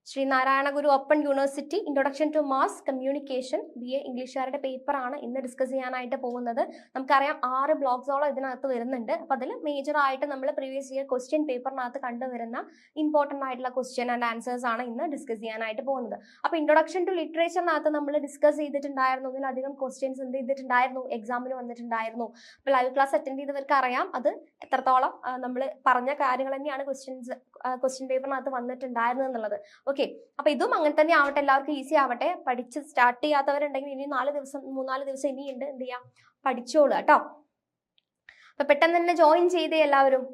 Sreenarayana Guru open university introduction to mass communication BA ഇംഗ്ലീഷുകാരുടെ പേപ്പറാണ് ഇന്ന് ഡിസ്കസ് ചെയ്യാനായിട്ട് പോകുന്നത്. നമുക്കറിയാം 6 ബ്ലോഗ്സോളം ഇതിനകത്ത് വരുന്നുണ്ട്. അപ്പോൾ അതിൽ മേജർ ആയിട്ട് നമ്മൾ പ്രീവിയസ് ഇയർ ക്വസ്റ്റ്യൻ പേപ്പറിനകത്ത് കണ്ടുവരുന്ന ഇമ്പോർട്ടൻ്റ് ആയിട്ടുള്ള ക്വസ്റ്റ്യൻ ആൻഡ് ആൻസേഴ്സ് ആണ് ഇന്ന് ഡിസ്കസ് ചെയ്യാനായിട്ട് പോകുന്നത്. അപ്പോൾ ഇൻട്രൊഡക്ഷൻ ടു ലിറ്ററേച്ചറിനകത്ത് നമ്മൾ ഡിസ്കസ് ചെയ്തിട്ടുണ്ടായിരുന്നു, ഒന്നിലധികം ക്വസ്റ്റ്യൻസ് എന്ത് ചെയ്തിട്ടുണ്ടായിരുന്നു, എക്സാമിന് വന്നിട്ടുണ്ടായിരുന്നു. അപ്പോൾ ലൈവ് ക്ലാസ് അറ്റൻഡ് ചെയ്തവർക്ക് അറിയാം അത് എത്രത്തോളം നമ്മൾ പറഞ്ഞ കാര്യങ്ങൾ തന്നെയാണ് ക്വസ്റ്റ്യൻ പേപ്പറിനകത്ത് വന്നിട്ടുണ്ടായിരുന്നത് എന്നുള്ളത്. ഓക്കെ, അപ്പൊ ഇതും അങ്ങനെ തന്നെ ആവട്ടെ, എല്ലാവർക്കും ഈസി ആവട്ടെ. പഠിച്ച് സ്റ്റാർട്ട് ചെയ്യാത്തവരുണ്ടെങ്കിൽ ഇനി 3-4 ദിവസം ഇനിയുണ്ട്, എന്ത് ചെയ്യാം, പഠിച്ചോളൂ കേട്ടോ. അപ്പൊ പെട്ടെന്ന് തന്നെ ജോയിൻ ചെയ്തേ എല്ലാവരും.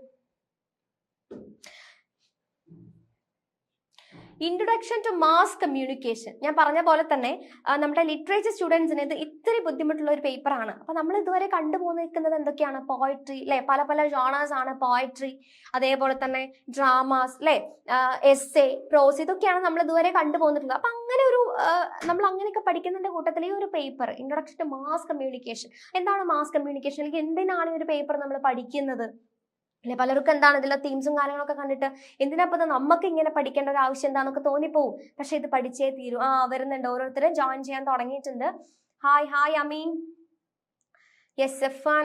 ഇൻട്രൊഡക്ഷൻ ടു മാസ് കമ്മ്യൂണിക്കേഷൻ, ഞാൻ പറഞ്ഞ പോലെ തന്നെ നമ്മുടെ ലിറ്ററേച്ചർ സ്റ്റുഡൻസിന് ഇത് ഇത്തിരി ബുദ്ധിമുട്ടുള്ള ഒരു പേപ്പറാണ്. അപ്പൊ നമ്മൾ ഇതുവരെ കണ്ടുപോകുന്നത് എന്തൊക്കെയാണ്? പോയട്രി അല്ലെ, പല പല ജോണേഴ്സ് ആണ്. പോയട്രി, അതേപോലെ തന്നെ ഡ്രാമാസ് അല്ലെ, എസ്സേ, പ്രോസ്, ഇതൊക്കെയാണ് നമ്മൾ ഇതുവരെ കണ്ടുപോകുന്നിട്ടുള്ളത്. അപ്പൊ അങ്ങനെ ഒരു നമ്മൾ അങ്ങനെയൊക്കെ പഠിക്കുന്നതിന്റെ കൂട്ടത്തിൽ ഈ ഒരു paper introduction to mass communication, എന്താണ് മാസ് കമ്മ്യൂണിക്കേഷൻ, അല്ലെങ്കിൽ എന്തിനാണ് ഈ ഒരു പേപ്പർ നമ്മൾ പഠിക്കുന്നത് അല്ലെ? പലർക്കും എന്താണ് ഇതിലെ തീംസും കാര്യങ്ങളൊക്കെ കണ്ടിട്ട് എന്തിനാ നമുക്ക് ഇങ്ങനെ പഠിക്കേണ്ട ഒരു ആവശ്യം എന്താണെന്നൊക്കെ തോന്നിപ്പോവും. പക്ഷെ ഇത് പഠിച്ചേ തീരൂ. വരുന്നുണ്ട്, ഓരോരുത്തരും ജോയിൻ ചെയ്യാൻ തുടങ്ങിയിട്ടുണ്ട്. ഹായ് അമീൻ, യെസ് എഫാൻ,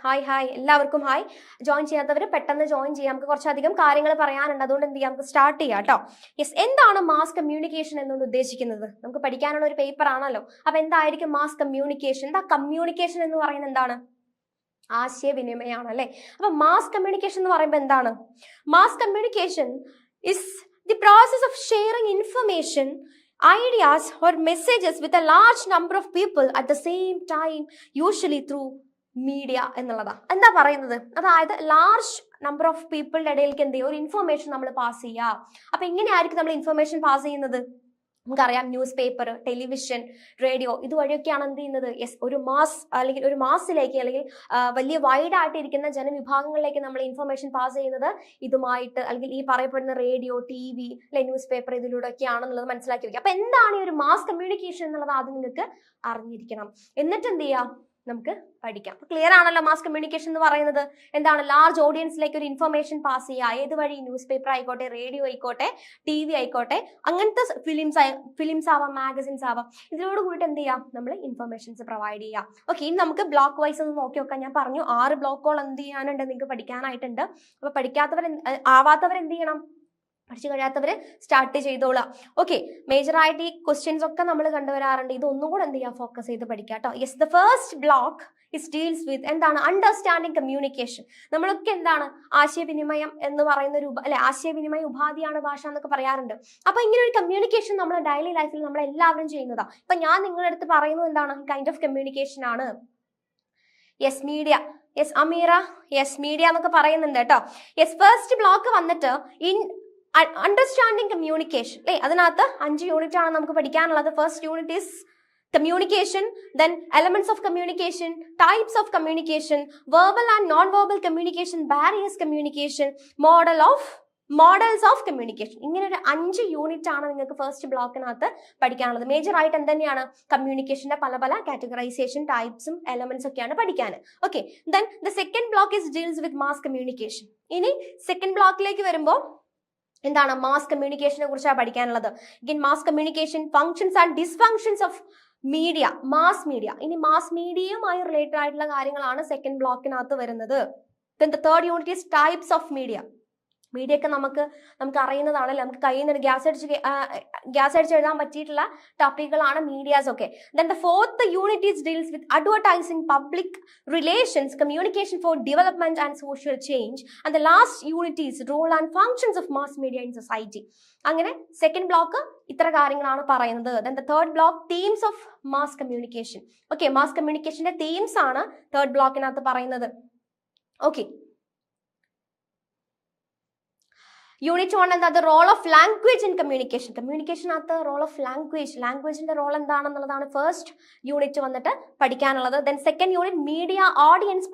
ഹായ് എല്ലാവർക്കും ഹായ്. ജോയിൻ ചെയ്യാത്തവർ പെട്ടെന്ന് ജോയിൻ ചെയ്യാം, നമുക്ക് കുറച്ചധികം കാര്യങ്ങൾ പറയാനുണ്ട്. അതുകൊണ്ട് എന്ത് ചെയ്യാം, നമുക്ക് സ്റ്റാർട്ട് ചെയ്യാം കേട്ടോ. യെസ്, എന്താണ് മാസ് കമ്മ്യൂണിക്കേഷൻ എന്നുകൊണ്ട് ഉദ്ദേശിക്കുന്നത്? നമുക്ക് പഠിക്കാനുള്ള ഒരു പേപ്പർ ആണല്ലോ. അപ്പൊ എന്തായിരിക്കും മാസ് കമ്മ്യൂണിക്കേഷൻ? എന്താ കമ്മ്യൂണിക്കേഷൻ എന്ന് പറയുന്നത്? എന്താണ്? ആശയവിനിമയമാണ് അല്ലെ. അപ്പൊ മാസ് കമ്മ്യൂണിക്കേഷൻ എന്ന് പറയുമ്പോൾ എന്താണ്? Mass communication is the process of sharing information, ideas or messages with a large number of people at the same time, usually through media എന്നുള്ളതാ. എന്താ പറയുന്നത്? അതായത് ലാർജ് നമ്പർ ഓഫ് പീപ്പിളുടെ ഇടയിലേക്ക് എന്ത് ചെയ്യും, ഒരു ഇൻഫർമേഷൻ നമ്മൾ പാസ് ചെയ്യുക. അപ്പൊ എങ്ങനെയായിരിക്കും നമ്മൾ ഇൻഫർമേഷൻ പാസ് ചെയ്യുന്നത്? നമുക്കറിയാം, ന്യൂസ് പേപ്പർ, ടെലിവിഷൻ, റേഡിയോ, ഇതുവഴിയൊക്കെയാണ് എന്ത് ചെയ്യുന്നത്. യെസ്, ഒരു മാസ് അല്ലെങ്കിൽ ഒരു മാസിലേക്ക് അല്ലെങ്കിൽ വലിയ വൈഡ് ആയിട്ട് ഇരിക്കുന്ന ജനവിഭാഗങ്ങളിലേക്ക് നമ്മൾ ഇൻഫർമേഷൻ പാസ് ചെയ്യുന്നത് ഇതുമായിട്ട്, അല്ലെങ്കിൽ ഈ പറയപ്പെടുന്ന റേഡിയോ, TV അല്ലെ, ന്യൂസ് പേപ്പർ, ഇതിലൂടെയൊക്കെയാണെന്നുള്ളത് മനസ്സിലാക്കി വെക്കുക. അപ്പൊ എന്താണ് ഈ ഒരു മാസ് കമ്മ്യൂണിക്കേഷൻ എന്നുള്ളത് ആദ്യം നിങ്ങൾക്ക് അറിഞ്ഞിരിക്കണം. എന്നിട്ട് എന്ത് ചെയ്യാം, നമുക്ക് പഠിക്കാം. ക്ലിയർ ആണല്ലോ? മാസ് കമ്മ്യൂണിക്കേഷൻ എന്ന് പറയുന്നത് എന്താണ്? ലാർജ് ഓഡിയൻസിലേക്ക് ഒരു ഇൻഫർമേഷൻ പാസ് ചെയ്യുക. ഏത് വഴി? ന്യൂസ് പേപ്പർ ആയിക്കോട്ടെ, റേഡിയോ ആയിക്കോട്ടെ, TV ആയിക്കോട്ടെ, അങ്ങനത്തെ ഫിലിംസ് ആവാം, മാഗസിൻസ് ആവാം. ഇതിനോട് കൂടിയിട്ട് എന്ത് ചെയ്യാം, നമ്മൾ ഇൻഫർമേഷൻസ് പ്രൊവൈഡ് ചെയ്യാം. ഓക്കെ, ഇനി നമുക്ക് ബ്ലോക്ക് വൈസ് ഒന്ന് നോക്കി നോക്കാം. ഞാൻ പറഞ്ഞു 6 ബ്ലോക്കുകൾ എന്ത് ചെയ്യാനുണ്ട്, നിങ്ങൾക്ക് പഠിക്കാനായിട്ടുണ്ട്. അപ്പൊ ആവാത്തവർ എന്ത് ചെയ്യണം, പഠിച്ചു കഴിയാത്തവര് സ്റ്റാർട്ട് ചെയ്തോളാം. ഓക്കെ, മേജർ ആയിട്ട് ഈ ക്വസ്റ്റ്യൻസ് ഒക്കെ നമ്മൾ കണ്ടുവരാറുണ്ട്. ഇതൊന്നും കൂടെ എന്ത് ചെയ്യാം, ഫോക്കസ് ചെയ്ത് പഠിക്കാം കേട്ടോ. Yes, the first block is deals with എന്താണ്? Understanding communication. നമ്മളൊക്കെ എന്താണ്, ആശയവിനിമയം എന്ന് പറയുന്ന ഒരു അല്ലെ, ആശയവിനിമയ ഉപാധിയാണ് ഭാഷ എന്നൊക്കെ പറയാറുണ്ട്. അപ്പൊ ഇങ്ങനെ ഒരു കമ്മ്യൂണിക്കേഷൻ നമ്മുടെ ഡെയിലി ലൈഫിൽ നമ്മൾ എല്ലാവരും ചെയ്യുന്നതാ. ഇപ്പൊ ഞാൻ നിങ്ങളുടെ അടുത്ത് പറയുന്നത് എന്താണ്, കൈൻഡ് ഓഫ് കമ്മ്യൂണിക്കേഷൻ ആണ്. Yes, media. Yes Ameera, yes media എന്നൊക്കെ പറയുന്നുണ്ട് കേട്ടോ. യെസ്, ഫസ്റ്റ് ബ്ലോക്ക് വന്നിട്ട് അണ്ടർസ്റ്റാൻഡിങ് കമ്മ്യൂണിക്കേഷൻ അല്ലെ. അതിനകത്ത് 5 യൂണിറ്റ് ആണ് നമുക്ക് പഠിക്കാനുള്ളത്. First unit is communication, then elements of communication, types of communication, verbal and non-verbal communication, barriers communication, models of communication. ഇങ്ങനെ ഒരു 5 യൂണിറ്റ് ആണ് നിങ്ങൾക്ക് ഫസ്റ്റ് ബ്ലോക്കിനകത്ത് പഠിക്കാനുള്ളത്. മേജർ ആയിട്ട് എന്തെന്നെയാണ്, കമ്മ്യൂണിക്കേഷന്റെ പല പല കാറ്റഗറൈസേഷൻ, ടൈപ്സും എലമെന്റ്സ് ഒക്കെയാണ് പഠിക്കാൻ. Okay, then the second block is deals with mass communication. ഇനി സെക്കൻഡ് ബ്ലോക്കിലേക്ക് വരുമ്പോൾ എന്താണ്, മാസ് കമ്മ്യൂണിക്കേഷനെ കുറിച്ചാണ് പഠിക്കാനുള്ളത്. In mass communication, functions and dysfunctions of media, mass media. ഇനി മാസ് മീഡിയയുമായി റിലേറ്റഡ് ആയിട്ടുള്ള കാര്യങ്ങളാണ് സെക്കൻഡ് ബ്ലോക്കിനകത്ത് വരുന്നത്. Then the third unit is types of media. Media ഒക്കെ നമുക്ക് അറിയുന്നതാണല്ലോ, നമുക്ക് കയ്യിൽ നിന്ന് ഗ്യാസ് അടിച്ച് എഴുതാൻ പറ്റിയിട്ടുള്ള ടോപ്പിക്കുകളാണ് മീഡിയാസ് ഒക്കെ. Then the fourth unit is deals with advertising, public relations, communication for development and social change. And the last unit is role and functions of mass media in society. അങ്ങനെ second block ഇത്ര കാര്യങ്ങളാണ് പറയുന്നത്. Then the third block, themes of mass communication. Okay, mass കമ്മ്യൂണിക്കേഷന്റെ themes ആണ് third ബ്ലോക്കിനകത്ത് പറയുന്നത്. Okay, unit 1 എന്താ, role of language in communication. കമ്മ്യൂണിക്കേഷനകത്ത് റോൾ ഓഫ് ലാംഗ്വേജിന്റെ റോൾ എന്താണെന്നുള്ളതാണ് ഫസ്റ്റ് യൂണിറ്റ് വന്നിട്ട് പഠിക്കാനുള്ളത്. Then second unit media, audience,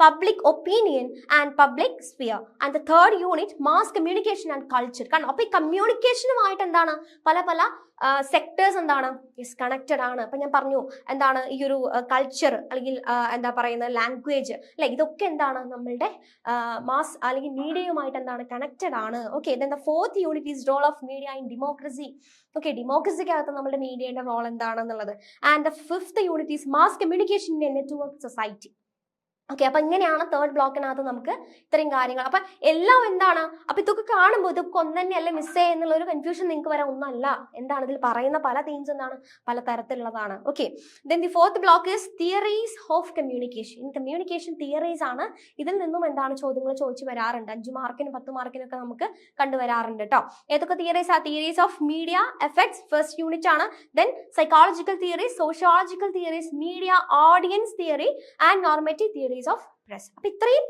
public opinion and public sphere. And the third unit mass communication and culture. കാരണം അപ്പൊ ഈ കമ്മ്യൂണിക്കേഷനുമായിട്ട് എന്താണ്, പല സെക്ടേഴ്സ് എന്താണ് യെസ് കണക്റ്റഡ് ആണ്. അപ്പൊ ഞാൻ പറഞ്ഞു എന്താണ് ഈ ഒരു കൾച്ചർ അല്ലെങ്കിൽ എന്താ പറയുന്നത് ലാംഗ്വേജ് അല്ലെ, ഇതൊക്കെ എന്താണ് നമ്മളുടെ മാസ് അല്ലെങ്കിൽ മീഡിയയുമായിട്ട് എന്താണ് കണക്റ്റഡ് ആണ്. Okay, then the fourth unit is role of media in democracy. Okay, ഡെമോക്രസിക്കകത്ത് നമ്മുടെ മീഡിയയുടെ റോൾ എന്താണെന്നുള്ളത്. And the fifth unit is mass communication in a network society. Okay, അപ്പൊ ഇങ്ങനെയാണ് തേർഡ് ബ്ലോക്കിനകത്ത് നമുക്ക് ഇത്രയും കാര്യങ്ങൾ. അപ്പൊ എല്ലാം എന്താണ്, അപ്പൊ ഇതൊക്കെ കാണുമ്പോൾ ഇതൊക്കെ ഒന്ന് തന്നെയല്ല മിസ്സേ എന്നുള്ള ഒരു കൺഫ്യൂഷൻ നിങ്ങൾക്ക് വരാൻ ഒന്നല്ല. എന്താണ് ഇതിൽ പറയുന്ന പല തീംസ് എന്താണ് പല തരത്തിലുള്ളതാണ്. Okay, then the fourth block is theories of communication. In communication theories ആണ്. ഇതിൽ നിന്നും എന്താണ് ചോദ്യങ്ങൾ ചോദിച്ചു വരാറുണ്ട്. 5 മാർക്കിനും 10 മാർക്കിനും ഒക്കെ നമുക്ക് കണ്ടുവരാറുണ്ട് കേട്ടോ. ഏതൊക്കെ തിയറീസ് ആ? Theories of media effects first unit ആണ്. Then psychological theories, sociological theories, media audience theory and normative theories of press. അപ്പൊ ഇത്രയും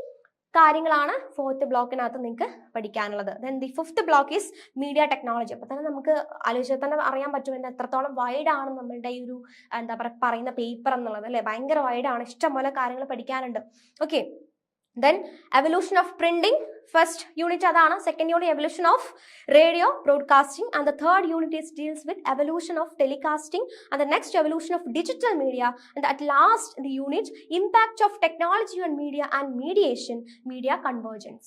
കാര്യങ്ങളാണ് ഫോർത്ത് ബ്ലോക്കിനകത്ത് നിങ്ങൾക്ക് പഠിക്കാനുള്ളത്. Then the fifth block is media technology. അപ്പൊ തന്നെ നമുക്ക് ആലോചിച്ചാൽ തന്നെ അറിയാൻ പറ്റും എത്രത്തോളം വൈഡ് ആണ് നമ്മളുടെ ഈ ഒരു എന്താ പറയുന്ന പേപ്പർ എന്നുള്ളത് അല്ലെ. ഭയങ്കര വൈഡ് ആണ്, ഇഷ്ടംപോലെ കാര്യങ്ങൾ പഠിക്കാനുണ്ട്. Okay, then evolution of printing first unit adana, second unit evolution of radio broadcasting, and the third unit is deals with evolution of telecasting, and the next evolution of digital media, and at last the unit impact of technology on media and mediation, media convergence.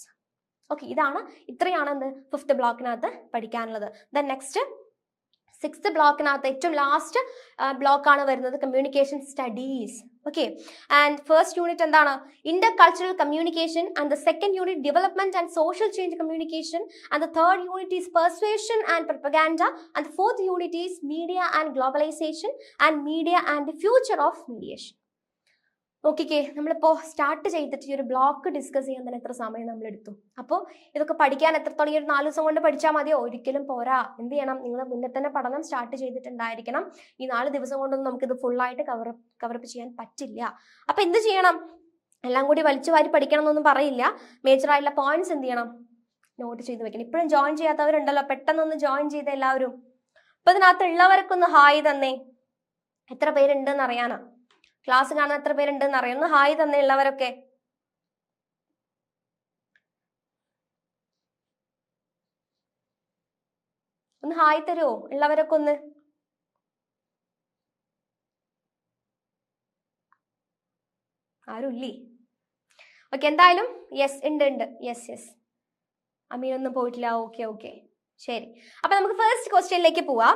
Okay, idana itrayana endu fifth blockinath padikkanuള്ളത്. Then next sixth ബ്ലോക്കിനകത്ത് ഏറ്റവും last ബ്ലോക്കാണ് വരുന്നത് communication studies. Okay, and first unit എന്താണ് intercultural communication, and the second unit development and social change communication, and the third unit is persuasion and propaganda, and the fourth unit is media and globalisation and media and the future of mediation. Okay, നമ്മളിപ്പോ start ചെയ്തിട്ട് ഈ ഒരു block discuss ചെയ്യാൻ തന്നെ എത്ര സമയം നമ്മൾ എടുത്തു. അപ്പോൾ ഇതൊക്കെ പഠിക്കാൻ എത്രത്തോളം ഈ ഒരു 4 ദിവസം കൊണ്ട് പഠിച്ചാൽ മതിയോ? ഒരിക്കലും പോരാ. എന്ത് ചെയ്യണം, നിങ്ങൾ മുന്നേ തന്നെ പഠനം സ്റ്റാർട്ട് ചെയ്തിട്ടുണ്ടായിരിക്കണം. ഈ 4 ദിവസം കൊണ്ടൊന്നും നമുക്കിത് ഫുള്ളായിട്ട് കവറപ്പ് ചെയ്യാൻ പറ്റില്ല. അപ്പൊ എന്ത് ചെയ്യണം, എല്ലാം കൂടി വലിച്ചു വാരി പഠിക്കണം എന്നൊന്നും പറയില്ല. മേജർ ആയിട്ടുള്ള പോയിന്റ്സ് എന്ത് ചെയ്യണം, നോട്ട് ചെയ്ത് വെക്കണം. ഇപ്പോഴും ജോയിൻ ചെയ്യാത്തവരുണ്ടല്ലോ, പെട്ടെന്നൊന്ന് ജോയിൻ ചെയ്ത എല്ലാവരും. അപ്പൊ ഇതിനകത്ത് ഉള്ളവർക്കൊന്ന് ഹായ് തന്നേ. എത്ര പേരുണ്ടെന്ന് അറിയാനാ, ക്ലാസ് കാണാൻ എത്ര പേരുണ്ടെന്ന് അറിയാം. ഒന്ന് ഹായ് തന്നെയുള്ളവരൊക്കെ ഒന്ന് ഹായ് തരുമോ? ഉള്ളവരൊക്കെ ഒന്ന് ആരുമില്ലേ? ഓക്കെ, എന്തായാലും യെസ് ഉണ്ട്. യെസ് അമീനൊന്നും പോയിട്ടില്ല. ഓക്കെ ശരി. അപ്പൊ നമുക്ക് ഫസ്റ്റ് ക്വസ്റ്റ്യനിലേക്ക് പോവാം.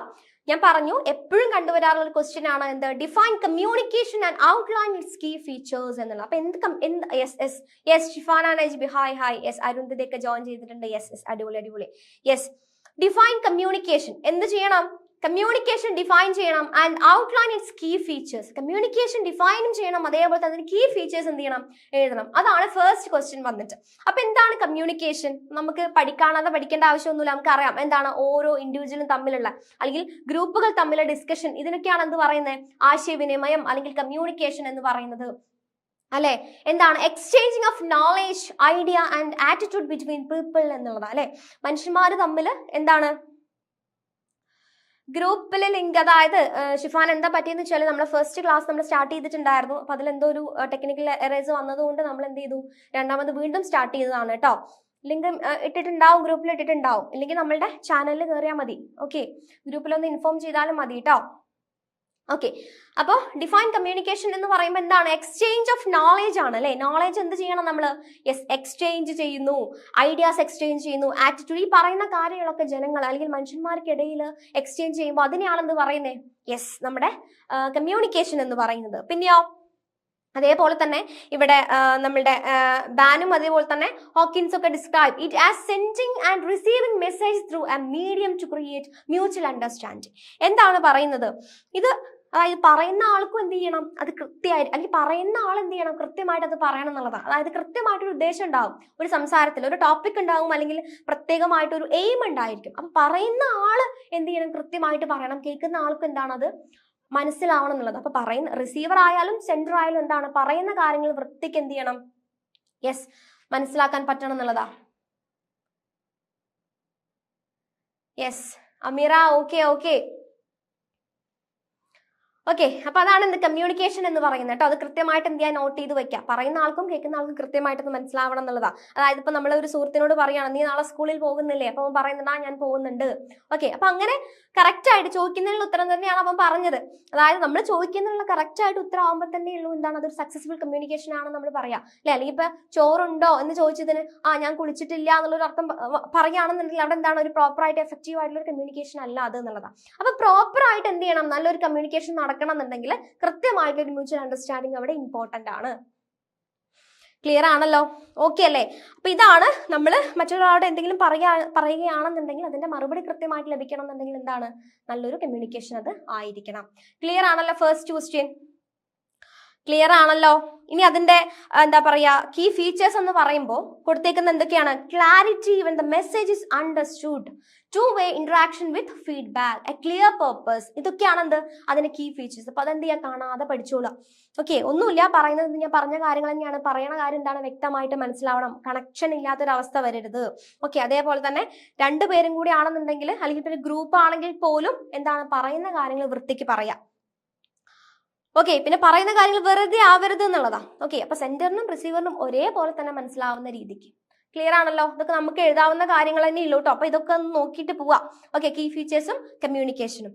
ഞാൻ പറഞ്ഞു എപ്പോഴും കണ്ടുവരാറുള്ള ഒരു ക്വസ്റ്റ്യൻ ആണ് എന്ത്, define communication and outline its key features എന്നുള്ളത്. അപ്പൊ എന്ത് yes Shifana Najbi hi. Yes Arundhati ഒക്കെ ജോയിൻ ചെയ്തിട്ടുണ്ട്. യെസ് അടിപൊളി. Yes, define communication. എന്ത് ചെയ്യണം, കമ്മ്യൂണിക്കേഷൻ ഡിഫൈൻ ചെയ്യണം. And outline its key features, communication ഡിഫൈനും ചെയ്യണം, അതേപോലെ തന്നെ കീ ഫീച്ചേഴ്സ് എന്ത് ചെയ്യണം, എഴുതണം. അതാണ് ഫസ്റ്റ് ക്വസ്റ്റ്യൻ വന്നിട്ട്. അപ്പൊ എന്താണ് കമ്മ്യൂണിക്കേഷൻ? നമുക്ക് പഠിക്കേണ്ട ആവശ്യമൊന്നുമില്ല, നമുക്കറിയാം എന്താണ് ഓരോ ഇൻഡിവിജ്വലും തമ്മിലുള്ള അല്ലെങ്കിൽ ഗ്രൂപ്പുകൾ തമ്മിലുള്ള ഡിസ്കഷൻ, ഇതിനൊക്കെയാണ് എന്ത് പറയുന്നത്, ആശയവിനിമയം അല്ലെങ്കിൽ കമ്മ്യൂണിക്കേഷൻ എന്ന് പറയുന്നത് അല്ലെ. എന്താണ് exchanging of knowledge, idea and attitude between people എന്നുള്ളത് അല്ലെ. മനുഷ്യന്മാർ തമ്മിൽ എന്താണ് ഗ്രൂപ്പിൽ ലിങ്ക്. അതായത് ഷിഫാൻ എന്താ പറ്റിയെന്ന് വെച്ചാൽ നമ്മുടെ ഫസ്റ്റ് ക്ലാസ് നമ്മൾ സ്റ്റാർട്ട് ചെയ്തിട്ടുണ്ടായിരുന്നു. അപ്പൊ അതിലെന്തോ ഒരു ടെക്നിക്കൽ എറേഴ്സ് വന്നതുകൊണ്ട് നമ്മൾ എന്ത് ചെയ്തു, രണ്ടാമത് വീണ്ടും സ്റ്റാർട്ട് ചെയ്തതാണ് കേട്ടോ. ലിങ്ക് ഇട്ടിട്ടുണ്ടാവും, ഗ്രൂപ്പിൽ ഇട്ടിട്ടുണ്ടാവും. ഇല്ലെങ്കിൽ നമ്മളുടെ ചാനലിൽ കയറിയാൽ മതി. ഓക്കെ, ഗ്രൂപ്പിലൊന്ന് ഇൻഫോം ചെയ്താലും മതി കേട്ടോ. ഓക്കെ, അപ്പോൾ ഡിഫൈൻ കമ്മ്യൂണിക്കേഷൻ എന്ന് പറയുമ്പോൾ എന്താണ്, എക്സ്ചേഞ്ച് ഓഫ് നോളേജ് ആണ് അല്ലെ. നോളേജ് എന്ത് ചെയ്യണം നമ്മൾ, യെസ് എക്സ്ചേഞ്ച് ചെയ്യുന്നു, ഐഡിയാസ് എക്സ്ചേഞ്ച് ചെയ്യുന്നു, ആറ്റിറ്റ്യൂഡ്, ഈ പറയുന്ന കാര്യങ്ങളൊക്കെ ജനങ്ങൾ അല്ലെങ്കിൽ മനുഷ്യന്മാർക്കിടയിൽ എക്സ്ചേഞ്ച് ചെയ്യുമ്പോൾ അതിനെയാണ് എന്ത് പറയുന്നത്, യെസ് നമ്മുടെ കമ്മ്യൂണിക്കേഷൻ എന്ന് പറയുന്നത്. പിന്നെയോ അതേപോലെ തന്നെ ഇവിടെ നമ്മളുടെ ബാനും അതേപോലെ തന്നെ ഹോക്കിൻസ് ഒക്കെ describe it as sending and receiving message through a medium to create mutual understanding. എന്താണ് പറയുന്നത്, ഇത് അതായത് പറയുന്ന ആൾക്കും എന്ത് ചെയ്യണം, അത് കൃത്യമായിട്ട് അല്ലെങ്കിൽ പറയുന്ന ആൾ എന്ത് ചെയ്യണം, കൃത്യമായിട്ട് അത് പറയണം എന്നുള്ളതാണ്. അതായത് കൃത്യമായിട്ടൊരു ഉദ്ദേശം ഉണ്ടാവും, ഒരു സംസാരത്തിൽ ഒരു ടോപ്പിക് ഉണ്ടാവും, അല്ലെങ്കിൽ പ്രത്യേകമായിട്ടൊരു എയിം ഉണ്ടായിരിക്കും. അപ്പൊ പറയുന്ന ആള് എന്ത് ചെയ്യണം, കൃത്യമായിട്ട് പറയണം, കേൾക്കുന്ന ആൾക്കും എന്താണ് അത് മനസ്സിലാവണം എന്നുള്ളത്. അപ്പൊ പറയുന്ന റിസീവർ ആയാലും സെൻഡർ ആയാലും എന്താണ് പറയുന്ന കാര്യങ്ങൾ വൃത്തിക്ക് എന്ത് ചെയ്യണം, യെസ് മനസ്സിലാക്കാൻ പറ്റണം എന്നുള്ളതാ. യെസ് അമീറ, ഓക്കെ ഓക്കെ, അപ്പൊ അതാണ് എന്ത് കമ്മ്യൂണിക്കേഷൻ എന്ന് പറയുന്നത് കേട്ടോ. അത് കൃത്യമായിട്ട് എന്ത് ചെയ്യാൻ നോട്ട് ചെയ്ത് വെക്കാം. പറയുന്ന ആൾക്കും കേൾക്കുന്ന ആൾക്കും കൃത്യമായിട്ട് മനസ്സിലാവണം എന്നുള്ളതാ. അതായത് ഇപ്പൊ നമ്മൾ ഒരു സുഹൃത്തിനോട് പറയാണ്, നീ നാളെ സ്കൂളിൽ പോകുന്നില്ലേ? അപ്പൊ അവൻ പറയുന്നുണ്ട്, ഞാൻ പോകുന്നുണ്ട്. ഓക്കെ, അപ്പൊ അങ്ങനെ കറക്റ്റ് ആയിട്ട് ചോദിക്കുന്നതിനുള്ള ഉത്തരം തന്നെയാണ് അവൻ പറഞ്ഞത്. അതായത് നമ്മൾ ചോദിക്കുന്നതിനുള്ള കറക്റ്റ് ആയിട്ട് ഉത്തരം ആവുമ്പോൾ തന്നെ ഉള്ളൂ എന്താണ് അതൊരു സക്സസ്ഫുൾ കമ്മ്യൂണിക്കേഷൻ ആണെന്ന് നമ്മൾ പറയാം അല്ലെ. അല്ലെങ്കിൽ ഇപ്പൊ ചോറുണ്ടോ എന്ന് ചോദിച്ചതിന് ഞാൻ കുളിച്ചിട്ടില്ല എന്നുള്ളൊരു അർത്ഥം പറയുകയാണെന്നുണ്ടെങ്കിൽ അവിടെ എന്താണ് ഒരു പ്രോപ്പർ ആയിട്ട് എഫക്റ്റീവ് ആയിട്ടുള്ള ഒരു കമ്മ്യൂണിക്കേഷൻ അല്ല അത് എന്നുള്ളതാണ്. അപ്പൊ പ്രോപ്പർ ആയിട്ട് എന്ത് ചെയ്യണം, നല്ലൊരു കമ്മ്യൂണിക്കേഷൻ നടക്കണം എന്നുണ്ടെങ്കിൽ കൃത്യമായിട്ടൊരു മ്യൂച്വൽ അണ്ടർസ്റ്റാൻഡിങ് അവിടെ ഇമ്പോർട്ടന്റ് ആണ്. ക്ലിയർ ആണല്ലോ? ഓക്കെ അല്ലേ? അപ്പൊ ഇതാണ് നമ്മൾ മറ്റൊരാളോട് എന്തെങ്കിലും പറയുകയാണെന്നുണ്ടെങ്കിൽ അതിന്റെ മറുപടി കൃത്യമായിട്ട് ലഭിക്കണം എന്നുണ്ടെങ്കിൽ എന്താണ്, നല്ലൊരു കമ്മ്യൂണിക്കേഷൻ അത് ആയിരിക്കണം. ക്ലിയർ ആണല്ലോ? ഫസ്റ്റ് ക്വസ്റ്റ്യൻ ക്ലിയർ ആണല്ലോ? ഇനി അതിന്റെ എന്താ പറയാ കീ ഫീച്ചേഴ്സ് എന്ന് പറയുമ്പോൾ കൊടുത്തേക്കുന്ന എന്തൊക്കെയാണ്? Clarity when the message is understood, two-way interaction with feedback, a clear purpose. ഇതൊക്കെയാണ് എന്ത് അതിന്റെ കീ ഫീച്ചേഴ്സ്. അപ്പൊ അതെന്ത് ചെയ്യാ, കാണാതെ പഠിച്ചോളാം. ഓക്കെ, ഒന്നുമില്ല, പറയുന്നത് ഞാൻ പറഞ്ഞ കാര്യങ്ങൾ തന്നെയാണ്. പറയണ കാര്യം എന്താണ് വ്യക്തമായിട്ട് മനസ്സിലാവണം, കണക്ഷൻ ഇല്ലാത്തൊരവസ്ഥ വരരുത്. ഓക്കെ, അതേപോലെ തന്നെ രണ്ടുപേരും കൂടി ആണെന്നുണ്ടെങ്കിൽ അല്ലെങ്കിൽ ഒരു ഗ്രൂപ്പ് ആണെങ്കിൽ പോലും എന്താണ് പറയുന്ന കാര്യങ്ങൾ വൃത്തിക്ക് പറയാം. ഓക്കെ, പിന്നെ പറയുന്ന കാര്യങ്ങൾ വെറുതെ ആവരുത് എന്നുള്ളതാ. ഓക്കെ, അപ്പൊ സെന്ററിനും റിസീവറിനും ഒരേപോലെ തന്നെ മനസ്സിലാവുന്ന രീതിക്ക്. ക്ലിയർ ആണല്ലോ? ഇതൊക്കെ നമുക്ക് എഴുതാവുന്ന കാര്യങ്ങൾ തന്നെ ഉള്ളൂ കേട്ടോ. അപ്പൊ ഇതൊക്കെ ഒന്ന് നോക്കിയിട്ട് പോവാം. ഓക്കെ, കീ ഫീച്ചേഴ്സും കമ്മ്യൂണിക്കേഷനും.